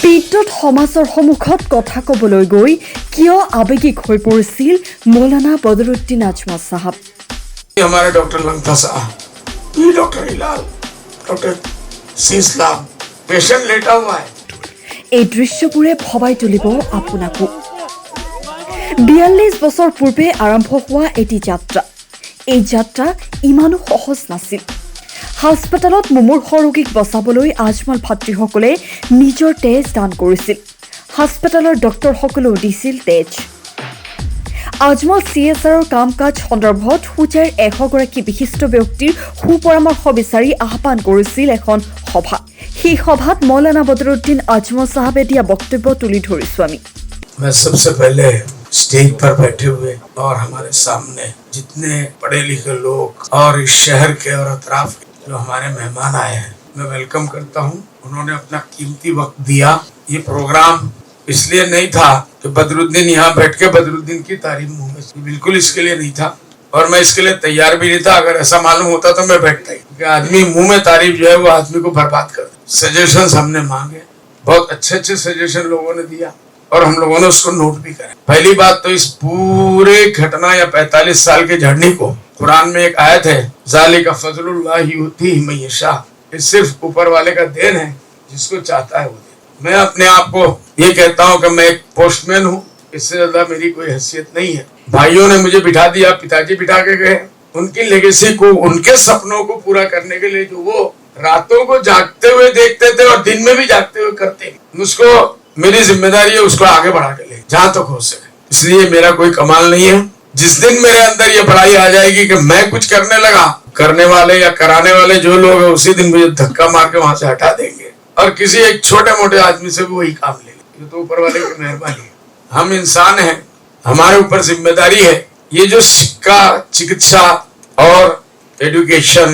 বিদ্যুৎ সমাজৰ সন্মুখত কথা ক'বলৈ গৈ কিয় আৱেগিক হৈ পৰিছিল মৌলানা বদৰুদ্দিন আজমল সাহেব। हमारे डॉक्टर लंगता साहब, डॉक्टर हिलाल, डॉक्टर सीसलाम, पेशेंट लेटा हुआ है। এই দৃশ্যবোৰে ভবাই তুলিব আপোনাকো। 42 বছৰ পূৰ্বে আৰম্ভ হোৱা এটি যাত্ৰা। এই যাত্ৰা ইমানো সহজ নাছিল। হাস্পতালত মুমূৰ্ষ ৰোগীক বচাবলৈ আজমল ভাতৃসকলে নিজৰ তেজ দান কৰিছিল। হাস্পতালৰ ডক্টৰসকলেও দিছিল তেজ। আজমল CSRৰ কাম কাজ সন্দৰ্ভত সুজাইৰ 100গৰাকী বিশিষ্ট ব্যক্তিৰ সুপৰামৰ্শ বিচাৰি আহ্বান কৰিছিল এখন সভা। সেই সভাত মৌলানা বদৰুদ্দিন আজমল সাহেবে দিয়া বক্তব্য তুলি ধৰিছো আমি। मैं सबसे पहले स्टेज पर बैठे हुए और हमारे सामने जितने पढ़े लिखे लोग और इस शहर के और अतराफ के जो हमारे मेहमान आए हैं, मैं वेलकम करता हूँ। उन्होंने अपना कीमती वक्त दिया। ये प्रोग्राम इसलिए नहीं था कि बदरुद्दीन यहाँ बैठ के बदरुद्दीन की तारीफ मुंह में, बिल्कुल इसके लिए नहीं था और मैं इसके लिए तैयार भी नहीं था। अगर ऐसा मालूम होता तो मैं बैठता ही, क्योंकि आदमी मुंह में तारीफ जो है वो आदमी को बर्बाद कर दे। सजेशन हमने मांगे, बहुत अच्छे सजेशन लोगों ने दिया और हम लोगों ने उसको नोट भी करा। पहली बात तो इस पूरे घटना या 45 साल के झड़ने को कुरान में एक आयत है, ज़ालिका फ़ज़लुल्लाहि युतीहि मन यशा, ये सिर्फ ऊपर वाले का देन है, जिसको चाहता है वो दे। मैं अपने आप को ये कहता हूँ कि मैं एक पोस्टमैन हूँ, इससे ज्यादा मेरी कोई हैसियत नहीं है। भाइयों ने मुझे बिठा दिया, पिताजी बिठा के गए। उनकी लेगेसी को, उनके सपनों को पूरा करने के लिए जो वो रातों को जागते हुए देखते थे और दिन में भी जागते हुए करते, उसको मेरी जिम्मेदारी है उसको आगे बढ़ा के ले जहां तक हो सके। इसलिए मेरा कोई कमाल नहीं है। जिस दिन मेरे अंदर ये बड़ाई आ जाएगी कि मैं कुछ करने लगा, करने वाले या कराने वाले जो लोग हैं उसी दिन मुझे धक्का मार के वहां से हटा देंगे और किसी एक छोटे मोटे आदमी से भी वही काम ले लेंगे। तो ऊपर वाले की मेहरबानी है। हम इंसान हैं, हमारे ऊपर जिम्मेदारी है। ये जो शिक्षा, चिकित्सा और एजुकेशन,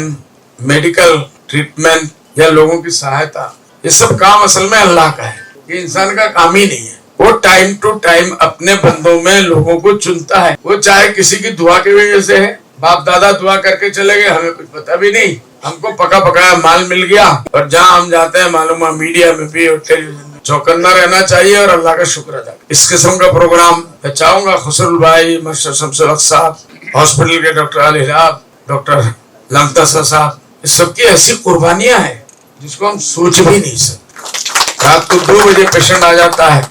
मेडिकल ट्रीटमेंट या लोगों की सहायता, ये सब काम असल में अल्लाह का है, ये इंसान का काम ही नहीं है। वो टाइम टू टाइम अपने बंदों में लोगों को चुनता है। वो चाहे किसी की दुआ की वजह से है, बाप दादा दुआ करके चले गए, हमें कुछ पता भी नहीं, हमको पका पकाया माल मिल गया और जहाँ हम जाते हैं मालूम है मीडिया में भी और टेलीविजन में चौकन्ना रहना चाहिए और अल्लाह का शुक्र अदा। इस किस्म का प्रोग्राम मैं चाहूंगा खुसरुल भाई, मास्टर शमसुल हक साहब, हॉस्पिटल के डॉक्टर अल हिलाल, डॉक्टर लंगता साहब, इस सबकी ऐसी कुर्बानियां हैं जिसको हम सोच भी नहीं सकते। रात को 2 बजे पेशेंट आ जाता है,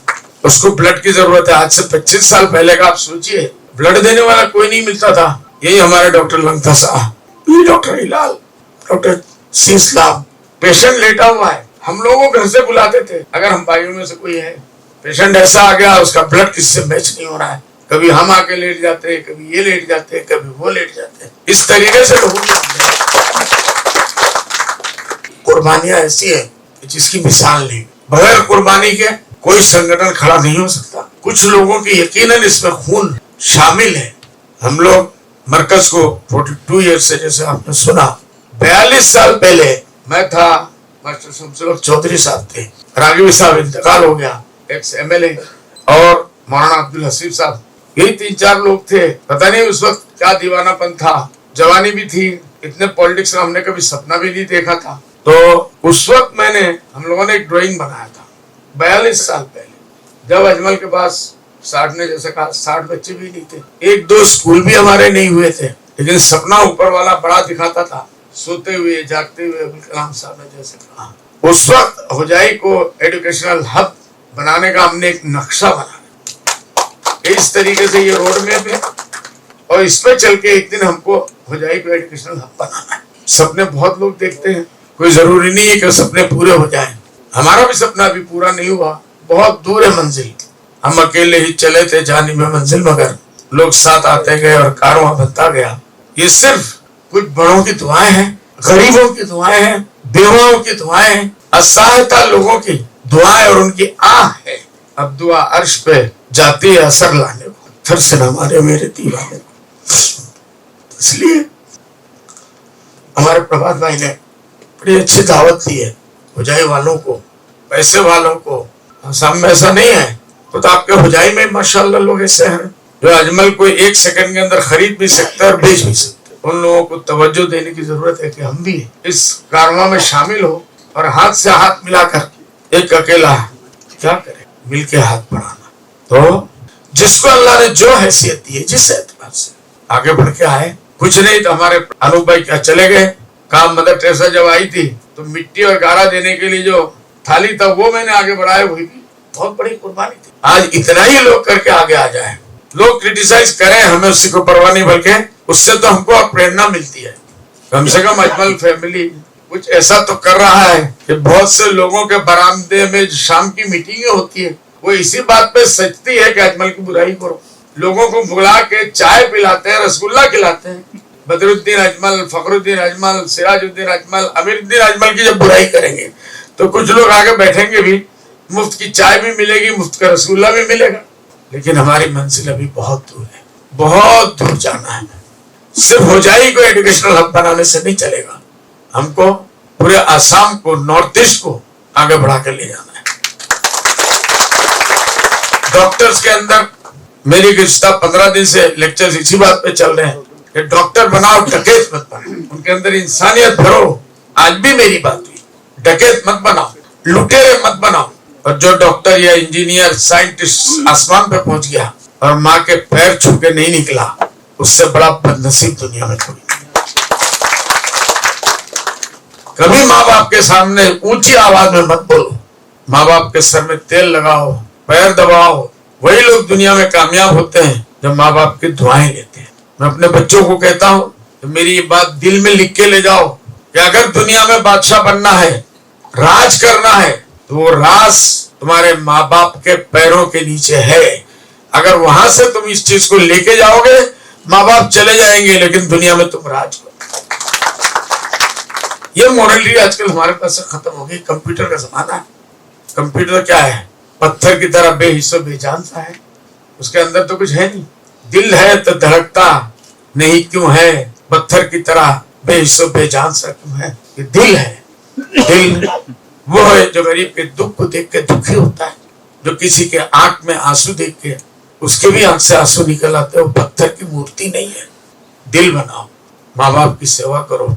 उसको ब्लड की जरूरत है। आज से 25 साल पहले का आप सोचिए, ब्लड देने वाला कोई नहीं मिलता था। यही हमारे डॉक्टर लंगता साहब, डॉक्टर हिलाल, डॉक्टर सीसलाम, पेशेंट लेटा हुआ है, हम लोगों घर से बुलाते थे। अगर हम भाइयों में से कोई है, पेशेंट ऐसा आ गया, उसका ब्लड किससे मैच नहीं हो रहा है, कभी हम आके लेट जाते हैं, कभी ये लेट जाते हैं, कभी वो लेट जाते हैं। इस तरीके से लोगों की कुर्बानियां ऐसी है जिसकी मिसाल नहीं। बगैर कुर्बानी के कोई संगठन खड़ा नहीं हो सकता। कुछ लोगों की यकीनन इसमें खून शामिल है। हम लोग मरकज को 42 ईयर से, जैसे आपने सुना, 42 साल पहले मैं था, मास्टर शमसुल हक चौधरी साहब थे, रागिब साहब इंतकाल हो गया, एक्स MLA, और मौलाना अब्दुल हसीब साहब, यही 3-4 लोग थे। पता नहीं उस वक्त क्या दीवानापन था, जवानी भी थी, इतने पॉलिटिक्स में हमने कभी सपना भी नहीं देखा था। तो उस वक्त हम लोगों ने एक ड्राइंग बनाया था 42 साल पहले, जब अजमल के पास 60 ने जैसे कहा 60 बच्चे भी नहीं थे, 1-2 स्कूल भी हमारे नहीं हुए थे, लेकिन सपना ऊपर वाला बड़ा दिखाता था। सोते हुए जागते हुए अब्दुल कलाम साहब ने जैसे कहा, उस वक्त हुजाई को एजुकेशनल हब बनाने का हमने एक नक्शा बनाया। इस तरीके से ये रोड मैप है और इस पे चल के एक दिन हमको हुजाई को एजुकेशनल हब बनाना है। सपने बहुत लोग देखते हैं, कोई जरूरी नहीं है कि सपने पूरे हो जाएं। हमारा भी सपना अभी पूरा नहीं हुआ, बहुत दूर है मंजिल। हम अकेले ही चले थे जानिब मंजिल, मगर लोग साथ आते गए और कारवां बनता गया। ये सिर्फ कुछ बड़ों की दुआएं हैं, गरीबों की दुआएं हैं, बेवाओं की दुआएं हैं, असहायता लोगों की दुआएं और उनकी आह है। अब दुआ अर्श पे जाती है असर लाने को, थर से न मारे मेरे दीवाने को। इसलिए हमारे प्रभात भाई ने बड़ी अच्छी दावत दी है हुजाई वालों को, पैसे वालों को। सामने ऐसा नहीं है तो आपके हुजाई में माशाल्लाह लोग ऐसे हैं जो अजमल को 1 सेकंड के अंदर खरीद भी सकते हैं और बेच भी सकते हैं। उन लोगों को तवज्जो देने की जरूरत है कि हम भी इस कारवां में शामिल हो और हाथ से हाथ मिलाकर एक अकेला क्या करें, मिल के हाथ बढ़ाना। तो जिसको अल्लाह ने जो हैसियत दी है, जिस एतबार से आगे बढ़ के आए। कुछ नहीं तो हमारे अनूप भाई क्या चले गए काम। मदर टेरेसा जब आई थी तो मिट्टी और गारा देने के लिए जो थाली था वो मैंने आगे बढ़ाया, वही भी बहुत बड़ी कुर्बानी थी। आज इतना ही लोग करके आगे आ जाए। लोग क्रिटिसाइज करें, हमें उससे कोई परवाह नहीं, बल्कि उससे तो हमको और प्रेरणा मिलती है। कम से कम अजमल फैमिली कुछ ऐसा तो कर रहा है कि बहुत से लोगों के बरामदे में शाम की मीटिंगें होती है, वो इसी बात पे सचती है कि अजमल की बुराई करो। लोगों को बुला के चाय पिलाते हैं, रसगुल्ला खिलाते हैं। बदरुद्दीन अजमल, फखरुद्दीन अजमल, सिराजुद्दीन अजमल, अमीरुद्दीन अजमल की जब बुराई करेंगे तो कुछ लोग आगे बैठेंगे भी, मुफ्त की चाय भी मिलेगी, मुफ्त का रसगुल्ला भी मिलेगा। लेकिन हमारी मंजिल अभी बहुत दूर है, बहुत दूर जाना है। सिर्फ होजाई को एजुकेशनल हब बनाने से नहीं चलेगा, हमको पूरे आसाम को, नॉर्थ ईस्ट को आगे बढ़ा कर ले जाना है। डॉक्टर्स के अंदर मेरी रिश्ता 15 दिन से लेक्चर इसी बात पे चल रहे हैं कि डॉक्टर बनाओ, डकैत मत बनाओ, उनके अंदर इंसानियत भरो। आज भी मेरी बात हुई, डकैत मत बनाओ, लुटेरे मत बनाओ। और जो डॉक्टर या इंजीनियर, साइंटिस्ट आसमान पे पहुंच गया और माँ के पैर छू के नहीं निकला, उससे बड़ा बदनसीब दुनिया में कोई नहीं। कभी माँ बाप के सामने ऊंची आवाज में मत बोलो, माँ बाप के सर में तेल लगाओ, पैर दबाओ। वही लोग दुनिया में कामयाब होते हैं जब माँ बाप की दुआएं लेते हैं। मैं अपने बच्चों को कहता हूँ कि मेरी ये बात दिल में लिख के ले जाओ कि अगर दुनिया में बादशाह बनना है, राज करना है, तो वो राज तुम्हारे माँ बाप के पैरों के नीचे है। अगर वहां से तुम इस चीज को लेके जाओगे, माँ बाप चले जाएंगे लेकिन दुनिया में तुम राज करो। ये मोरलिटी आजकल हमारे पास से खत्म हो गई। कंप्यूटर का जमाना है। कंप्यूटर क्या है? पत्थर की तरह बेहिस्सो बेजान सा है, उसके अंदर तो कुछ है नहीं। दिल है तो धड़कता नहीं क्यों है, पत्थर की तरह बेहिस्सो बेजान सा क्यों है? ये दिल है। दिल वो है जो गरीब के दुख को देख के दुखी होता है, जो किसी के आंख में आंसू देख के उसके भी आंख से आंसू निकल आते हैं। वो पत्थर की मूर्ति नहीं है। दिल बनाओ, माँ बाप की सेवा करो,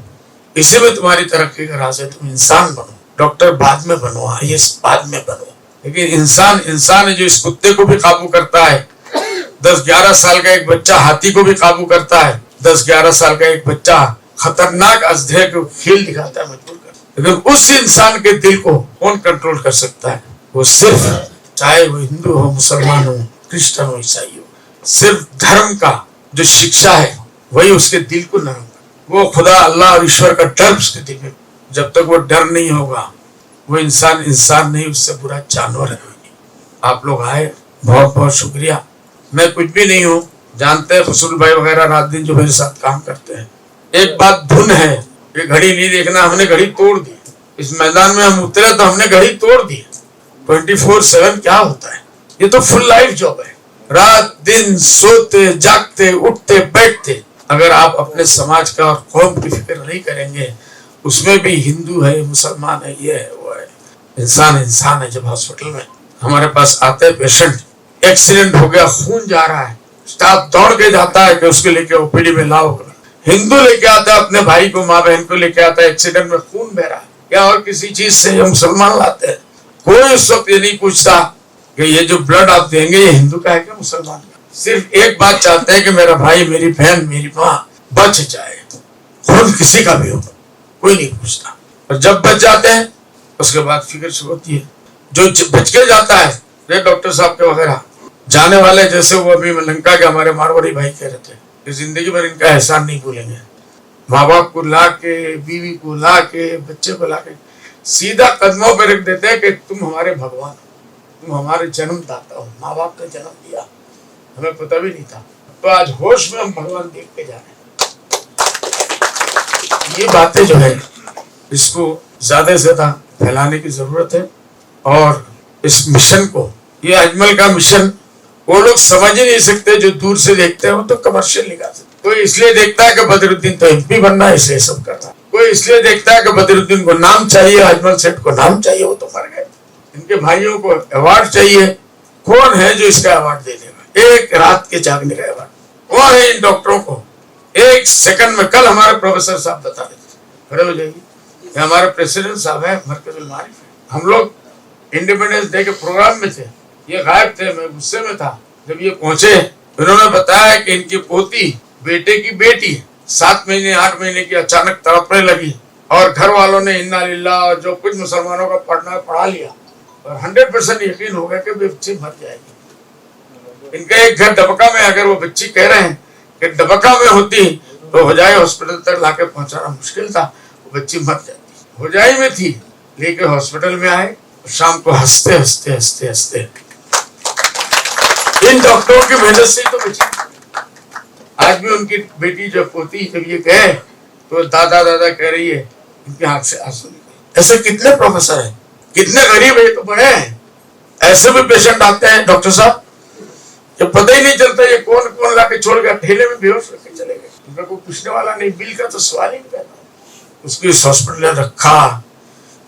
इसी में तुम्हारी तरक्की का राज है। तुम इंसान बनो, डॉक्टर बाद में बनो, IAS बाद में बनो, लेकिन इंसान है जो इस कुत्ते को भी काबू करता है। 10-11 साल का एक बच्चा हाथी को भी काबू करता है। 10-11 साल का एक बच्चा खतरनाक अजगर को खेल दिखाता है, मजबूर करता है। लेकिन उस इंसान के दिल को कौन कंट्रोल कर सकता है? वो सिर्फ, चाहे वो हिंदू हो, मुसलमान हो, क्रिश्चियन हो, ईसाई हो, सिर्फ धर्म का जो शिक्षा है वही उसके दिल को नरम कर। वो खुदा, अल्लाह और ईश्वर का डर उसके दिल में, जब तक वो डर नहीं होगा वो इंसान नहीं, उससे बुरा जानवर है। आप लोग आए, बहुत बहुत शुक्रिया। मैं कुछ भी नहीं हूँ, जानते हैं फसूल भाई वगैरह रात दिन जो मेरे साथ काम करते हैं। एक बात धुन है कि घड़ी नहीं देखना, हमने घड़ी तोड़ दी। इस मैदान में हम उतरे तो हमने घड़ी तोड़ दी। 24/7 क्या होता है? ये तो फुल लाइफ जॉब है। रात दिन सोते जागते उठते बैठते। अगर आप अपने समाज का और कौम की फिक्र नहीं करेंगे, उसमें भी हिंदू है, मुसलमान है, ये है, वो है, इंसान है। जब हॉस्पिटल में हमारे पास आते हैं पेशेंट, एक्सीडेंट हो गया, खून जा रहा है, स्टाफ दौड़ के जाता है कि उसके लेके OPD में लाओ। हिंदू लेके आता है अपने भाई को, माँ बहन को लेके आता है, एक्सीडेंट में खून बह रहा है या और किसी चीज से, ये मुसलमान लाते हैं। कोई उस वक्त ये नहीं पूछता कि ये जो ब्लड आप देंगे ये हिंदू का है क्या मुसलमान का। सिर्फ एक बात चाहते हैं कि मेरा भाई, मेरी बहन, मेरी माँ बच जाए, खून किसी का भी हो, कोई नहीं पूछता। और जब बच जाते हैं उसके बाद फिक्र शुरू होती है। जो बच के जाता है, डॉक्टर साहब के वगैरह जाने वाले, जैसे वो अभी लंका के हमारे मारवाड़ी भाई कह रहे थे कि जिंदगी भर इनका एहसान नहीं भूलेंगे। माँ बाप को ला के, बीवी को ला के, बच्चे को ला के सीधा कदमों पर रख देते हैं कि तुम हमारे भगवान हो, तुम हमारे जन्मदाता हो। माँ बाप ने जन्म दिया, हमें पता भी नहीं था, तो आज होश में हम भगवान देख के जा रहे हैं। ये बातें जो है इसको ज्यादा से ज्यादा फैलाने की जरूरत है। और इस मिशन को, ये अजमल का मिशन, वो लोग समझ ही नहीं सकते जो दूर से देखते हैं। वो तो कमर्शियल निकाल सकते। कोई इसलिए देखता है कि बदरुद्दीन तो MP बनना है इसलिए सब कर रहा है। कोई इसलिए देखता है कि बदरुद्दीन को नाम चाहिए, अजमल सेठ को नाम चाहिए, वो तो मर गए। इनके भाइयों को अवार्ड चाहिए। कौन है जो इसका अवार्ड दे देगा? एक रात के जागने का अवार्ड कौन है इन डॉक्टरों को? एक सेकंड में। कल हमारे प्रोफेसर साहब बता देते, खड़े हो जाइए, हमारे प्रेसिडेंट साहब है, मरकजुल मारिफ है। हम लोग इंडिपेंडेंस डे के प्रोग्राम में थे, ये गायब थे, मैं गुस्से में था। जब ये पहुंचे उन्होंने बताया कि इनकी पोती बेटे की बेटी 7 महीने 8 महीने की अचानक तड़पने लगी और घर वालों ने इन्ना लिल्लाह और जो कुछ मुसलमानों का पढ़ना पढ़ा लिया और 100% यकीन हो गया कि बच्ची मर जाएगी। इनका एक घर डबका में, अगर वो बच्ची कह रहे हैं कि डबका में होती तो होजाई हॉस्पिटल तक लाके पहुंचाना मुश्किल था, वो बच्ची मर जाती। होजाई में थी, लेके हॉस्पिटल में आए, शाम को हंसते हंसते हंसते हंसते इन डॉक्टरों की मेहनत से ही तो बची। आज भी उनकी बेटी जब पोती जब ये गए तो दादा दादा कह रही है, इनकी आंख से आंसू निकले। ऐसे कितने प्रोफेसर हैं, कितने गरीब है तो बड़े हैं, ऐसे भी पेशेंट आते हैं डॉक्टर साहब, ये पता ही नहीं चलता ये कौन कौन लाके छोड़ गया, ठेले में बेहोश रखे चले गए, उनका कोई पूछने वाला नहीं, बिल का तो सवाल ही नहीं पैदा। उसको इस हॉस्पिटल में रखा,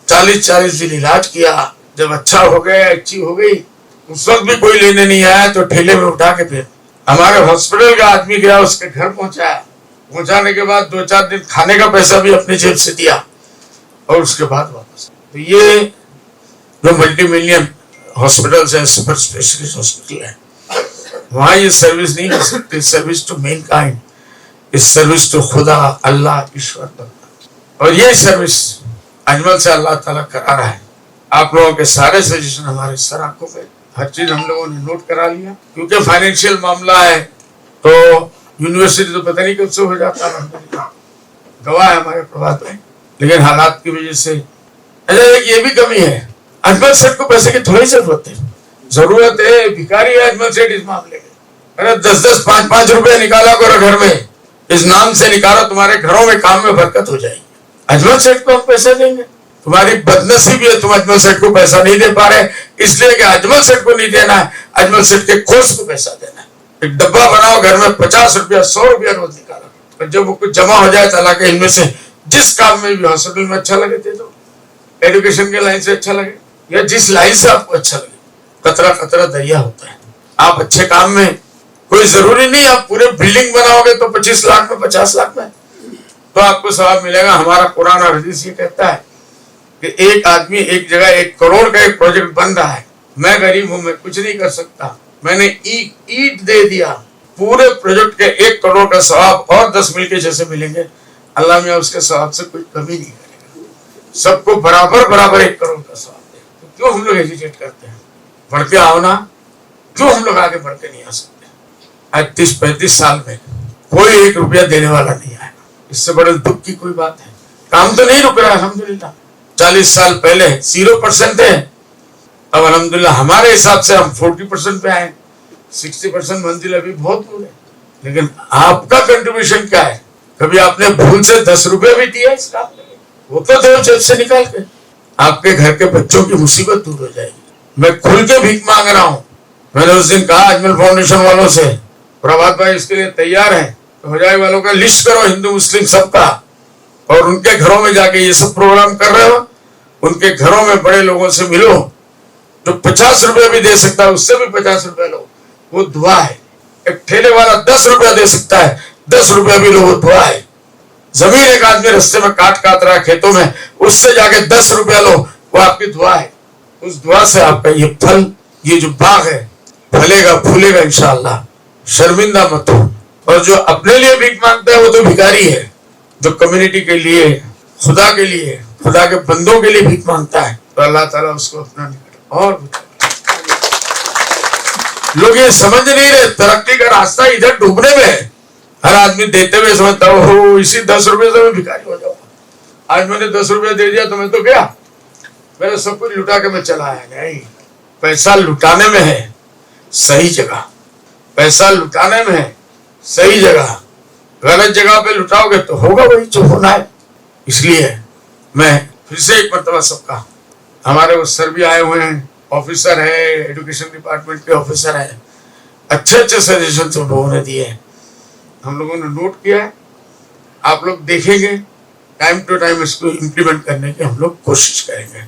40-40 दिन इलाज किया, जब अच्छा हो गया, अच्छी हो गई, उस वक्त भी कोई लेने नहीं आया तो ठेले में उठा के फिर हमारे हॉस्पिटल का आदमी गया, उसके घर पहुंचाया, पहुंचाने के बाद 2-4 दिन खाने का पैसा भी अपनी जेब से दिया और उसके बाद वापस। तो ये जो मल्टी मिलियन हॉस्पिटल है, सुपर स्पेशलिस्ट हॉस्पिटल है, वहां ये सर्विस नहीं कर सकते। Service to mankind is service to खुदा, अल्लाह, ईश्वर। और ये सर्विस अजमल से अल्लाह ताला करा रहा है। आप लोगों के सारे सजेशन हमारे सर आंखों पे, हर चीज हम लोगों ने नोट करा लिया, क्योंकि फाइनेंशियल मामला है तो यूनिवर्सिटी तो पता नहीं कब से हो जाता है, गवाह है हमारे प्रभात में, लेकिन हालात की वजह से ये भी कमी है। अजमल सेठ को पैसे की थोड़ी जरूरत है, भिखारी है अजमल सेठ इस मामले में। अरे 10-10, 5-5 रुपए निकाला करो घर में, इस नाम से निकालो, तुम्हारे घरों में काम में बरकत हो जाएगी। अजमल सेठ को हम पैसे देंगे, तुम्हारी बदनसीबी है, तुम अजमल सेठ को पैसा नहीं दे पा रहे, इसलिए कि अजमल सेठ को नहीं देना है, अजमल सेठ के कोर्स को पैसा देना है। एक डब्बा बनाओ घर में, 50 रुपया 100 रुपया रोज निकालो, और जब वो कुछ जमा हो जाए तो अल्लाह के इनमें से जिस काम में भी, हॉस्पिटल में अच्छा लगे दे दो, एजुकेशन के लाइन से अच्छा लगे या जिस लाइन से आपको अच्छा लगे, कतरा कतरा दरिया होता है। आप अच्छे काम में, कोई जरूरी नहीं आप पूरे बिल्डिंग बनाओगे तो 25 लाख में 50 लाख में तो आपको सवाब मिलेगा। हमारा कुरान और हदीस ये कहता है कि एक आदमी एक जगह 1 करोड़ का एक प्रोजेक्ट बन रहा है, मैं गरीब हूं, मैं कुछ नहीं कर सकता, मैंने ईंट दे दिया, पूरे प्रोजेक्ट के 1 करोड़ का सवाब और 10 मिल के जैसे मिलेंगे, अल्लाह में उसके सवाब से कोई कमी नहीं करेगा, सबको बराबर बराबर 1 करोड़ का सवाब दे। तो क्यों हम लोग हेजिटेट करते हैं? बढ़ के आओ ना, क्यों हम लोग आगे बढ़ के नहीं आ सकते? आज 30-35 साल में कोई 1 रुपया देने वाला नहीं आया, इससे बड़े दुख की कोई बात है। काम तो नहीं रुक रहा अल्हम्दुलिल्लाह। 40 साल पहले 0% थे, अब अल्हम्दुलिल्लाह हमारे हिसाब से हम 40% पे आए, 60% मंजिल अभी बहुत दूर है। लेकिन आपका कंट्रीब्यूशन क्या है? कभी आपने भूल से 10 रुपए भी दिया इस काम में? वो तो दो जेब से निकाल के, आपके घर के बच्चों की मुसीबत दूर हो जाएगी। मैं खुल के भीख मांग रहा हूँ। मैंने उस दिन कहा अजमल फाउंडेशन वालों से, प्रभात भाई इसके लिए तैयार हैं, तो होजाई वालों का लिस्ट करो, हिंदू मुस्लिम सबका, और उनके घरों में जाके ये सब प्रोग्राम कर रहे हो, उनके घरों में बड़े लोगों से मिलो, जो 50 रुपए भी दे सकता है उससे भी 50 रुपए लो, वो दुआ है। एक ठेले वाला 10 रुपया दे सकता है, 10 रुपया भी लो, वो दुआ है। जमीन एक आदमी रास्ते में काट रहा है खेतों में, उससे जाके 10 रुपया लो, वो आपकी दुआ है। उस दुआ से आपका ये फल, ये जो बाग है, फलेगा फूलेगा इंशाअल्लाह। शर्मिंदा मत हो। और जो अपने लिए भीख मांगता है वो तो भिखारी है, जो कम्युनिटी के लिए, खुदा के लिए, खुदा के बंदों के लिए भीख मांगता है, तो अल्लाह ताला उसको अपना निकट और लोग ये समझ नहीं रहे, तरक्की का रास्ता इधर डूबने में है। हर आदमी देते हुए समझता हो इसी 10 रुपए से मैं भिखारी हो जाऊंगा। आज मैंने 10 रुपया दे दिया तो मैं तो गया, मैंने सब कुछ लुटा के मैं चला आया। नहीं, पैसा लुटाने में है सही जगह, पैसा लुटाने में है सही जगह। गलत जगह पे लुटाओगे तो होगा वही जो होना है। इसलिए मैं फिर से एक मरतबा सबका, हमारे वो सर भी आए हुए हैं, ऑफिसर है, एजुकेशन डिपार्टमेंट के ऑफिसर है, अच्छे अच्छे सजेशन उन लोगों ने दिए, हम लोगों ने नोट किया है। आप लोग देखेंगे, टाइम टू टाइम इसको इम्प्लीमेंट करने की हम लोग कोशिश करेंगे।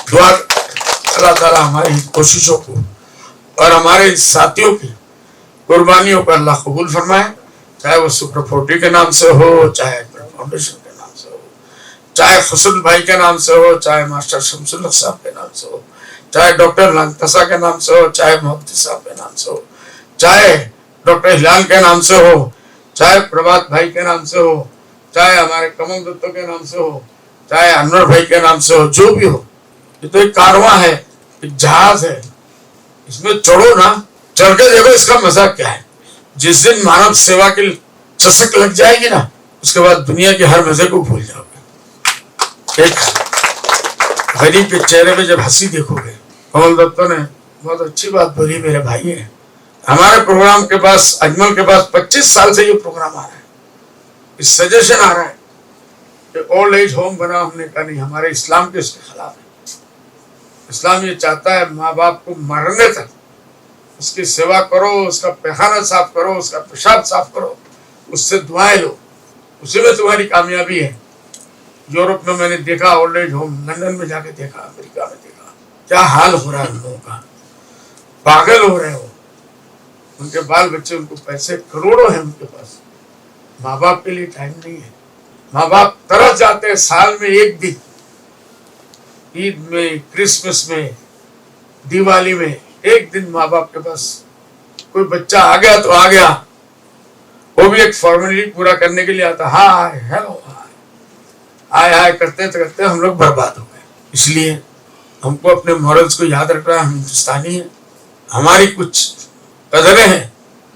दुआ अल्लाह ताला हमारी कोशिशों को और हमारे साथियों की कुर्बानियों को अल्लाह कबूल फरमाए, चाहे वो सुपर 40 के नाम से हो, चाहे फाउंडेशन के नाम से हो, चाहे फसुल भाई के नाम से हो, चाहे मास्टर शमसुल हक साहब के नाम से हो, चाहे डॉक्टर लालतसा के नाम से हो, चाहे मोहम्मद साहब के नाम से हो, चाहे डॉक्टर हिलाल के नाम से हो, चाहे प्रभात भाई के नाम से हो, चाहे हमारे कमल दत्तों के नाम से हो, चाहे अनवर भाई के नाम से हो, जो भी हो, ये तो एक कारवां है, एक जहाज है, इसमें चढ़ो ना, चढ़ के देखो इसका मजा क्या है। जिस दिन मानव सेवा की चस्क लग जाएगी ना, उसके बाद दुनिया के हर मजे को भूल जाओगे। एक गरीब के चेहरे पे जब हंसी देखोगे। कमल दत्तों ने बहुत अच्छी बात बोली, मेरे भाई है। हमारे प्रोग्राम के पास, अजमल के पास 25 साल से ये प्रोग्राम आ रहा है, इस सजेशन आ रहा है कि ओल्ड एज होम बना। हमने कहा नहीं, हमारे इस्लाम के इसके खिलाफ है। इस्लाम ये चाहता है माँ बाप को मरने तक उसकी सेवा करो, उसका पैखाना साफ करो, उसका पेशाब साफ करो, उससे दुआएं लो, उसी में तुम्हारी कामयाबी है। यूरोप में मैंने देखा ओल्ड एज होम, लंदन में जाके देखा, अमेरिका में देखा, क्या हाल हो रहा है उन लोगों का। पागल हो रहे हो, उनके बाल बच्चे, उनको पैसे करोड़ों हैं उनके पास, माँ बाप के लिए टाइम नहीं है। माँ बाप तरस जाते हैं साल में एक दिन, ईद में, क्रिसमस में, दिवाली में, एक दिन माँ बाप के पास कोई बच्चा आ गया तो आ गया, वो भी एक फॉर्मेलिटी पूरा करने के लिए आता। हाय हेलो हाय हाय करते करते हम लोग बर्बाद हो गए। इसलिए हमको अपने मॉरल्स को याद रखना है। हम हिंदुस्तानी हैं, हमारी कुछ कदरें हैं,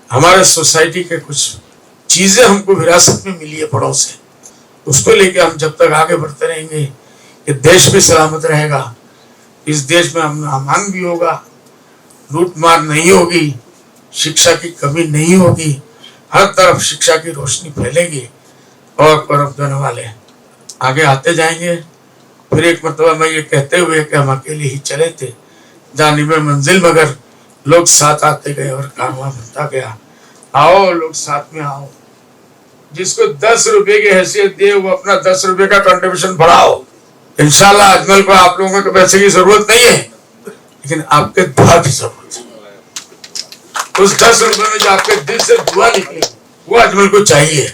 हमारे सोसाइटी के कुछ चीजें हमको विरासत में मिली है बड़ों से, उसको लेके हम जब तक आगे बढ़ते रहेंगे, ये देश भी सलामत रहेगा। इस देश में अमन भी होगा, लूट मार नहीं होगी, शिक्षा की कमी नहीं होगी, हर तरफ शिक्षा की रोशनी फैलेगी और परम देने वाले आगे आते जाएंगे। फिर एक मरतबा मैं ये कहते हुए कि हम अकेले ही चले थे जानिबे मंजिल, मगर लोग साथ आते गए और कारवां बनता गया। आओ लोग साथ में आओ, जिसको 10 रुपए की हैसियत दे वो अपना 10 रुपए का कंट्रीब्यूशन बढ़ाओ। इंशाल्लाह अजमल को आप लोगों को पैसे की जरूरत नहीं है, लेकिन आपके दुआ की जरूरत है। उस 10 रुपए में जो आपके दिल से दुआ निकले वो अजमल को चाहिए।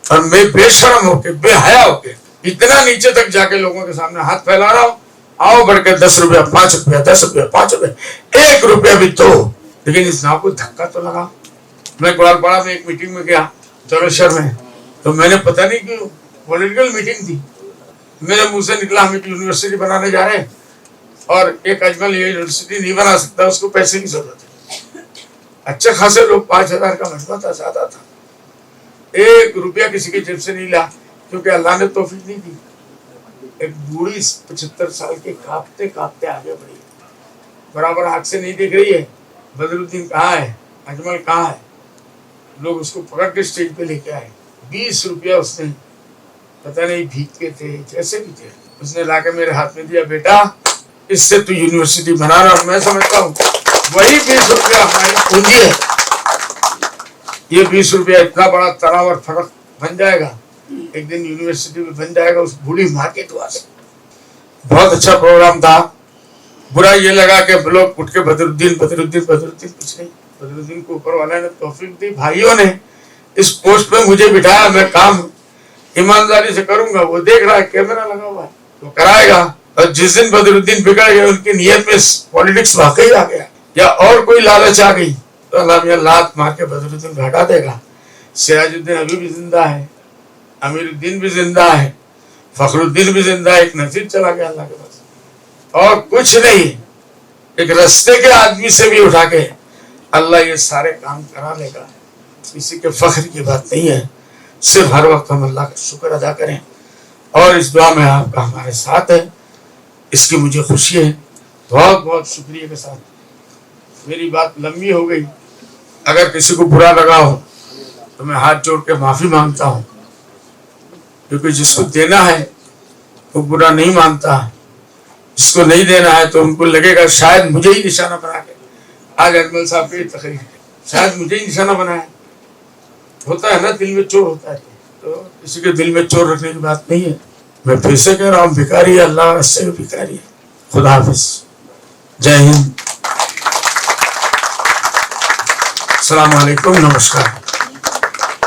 और मैं बेशर्म होके, बेहया होके इतना नीचे तक जाके लोगों के सामने हाथ फैला रहा हूँ, आओ बढ़ के 10 रुपया, 5 रुपया, 10 रुपया, 5 रुपया, 1 रुपया भी दो, लेकिन इस नाव को धक्का तो लगा। मैं ग्वालपाड़ा में एक मीटिंग में गया, जलोशर में, तो मैंने पता नहीं क्यों, पॉलिटिकल मीटिंग थी, मेरे मुंह से निकला हम एक यूनिवर्सिटी बनाने जा रहे हैं और एक अजमल ये यूनिवर्सिटी नहीं बना सकता, उसको पैसे की जरूरत है। अच्छे खासे लोग, 5,000 का मजबा था, ज्यादा था, 1 रुपया किसी की जेब से नहीं ला, क्योंकि अल्लाह ने तौफीक नहीं दी। एक बूढ़ी 75 साल के कांपते कांपते आगे बढ़ी, बराबर आँख से नहीं दिख रही है, बदरुद्दीन कहाँ है, अजमल कहाँ है। लोग उसको पकड़ के स्टेज पे लेके आए, 20 रुपया उसने, पता नहीं भीख के थे जैसे भी थे, उसने लाके मेरे हाथ में दिया, बेटा इससे तू यूनिवर्सिटी बना रहा। मैं समझता हूँ वही 20 रुपया हमारी पूंजी है। ये 20 रुपया इतना बड़ा तनाव और फर्क बन जाएगा, एक दिन यूनिवर्सिटी में बन जाएगा उस बूढ़ी माँ के दुआ से। बहुत अच्छा प्रोग्राम था। बुरा ये लगा कि लोग उठ के बदरुद्दीन बदरुद्दीन बदरुद्दीन, कुछ नहीं, बदरुद्दीन को ऊपर वाले ने तौफीक दी। भाइयों ने इस पोस्ट पे मुझे बिठाया, मैं काम ईमानदारी से करूंगा, वो देख रहा है, कैमरा लगा हुआ है, वो कराएगा। और जिस दिन बदरुद्दीन बिगड़ गए, उनकी नीयत में पॉलिटिक्स वाकई आ गया या और कोई लालच आ गई, तो अल्लाह लात मार के बदरुद्दीन हटा देगा। सिराजुद्दीन अभी भी जिंदा है, अमीरुद्दीन भी जिंदा है, फखरुद्दीन भी जिंदा है, एक नजीर चला गया अल्लाह के पास, और कुछ नहीं, एक रास्ते के आदमी से भी उठा के अल्लाह ये सारे काम करा लेगा। किसी के फख्र की बात नहीं है, सिर्फ हर वक्त हम अल्लाह का शुक्र अदा करें। और इस दुआ में आपका हमारे साथ है, इसकी मुझे खुशी है। बहुत बहुत शुक्रिया के साथ। मेरी बात लंबी हो गई, अगर किसी को बुरा लगा हो तो मैं हाथ जोड़ के माफी मांगता हूँ, क्योंकि जिसको देना है वो बुरा नहीं मानता, जिसको नहीं देना है तो उनको लगेगा शायद मुझे ही निशाना बना के आज अजमल साहब की तकरीर है, शायद मुझे ही निशाना बनाया। होता है ना, दिल में चोर होता है, तो किसी के दिल में चोर रखने की बात नहीं है। मैं फिर से कह रहा हूँ, भिखारी है, अल्लाह से भिखारी है। खुदा हाफिज, जय हिंद, अस्सलाम वालेकुम, नमस्कार।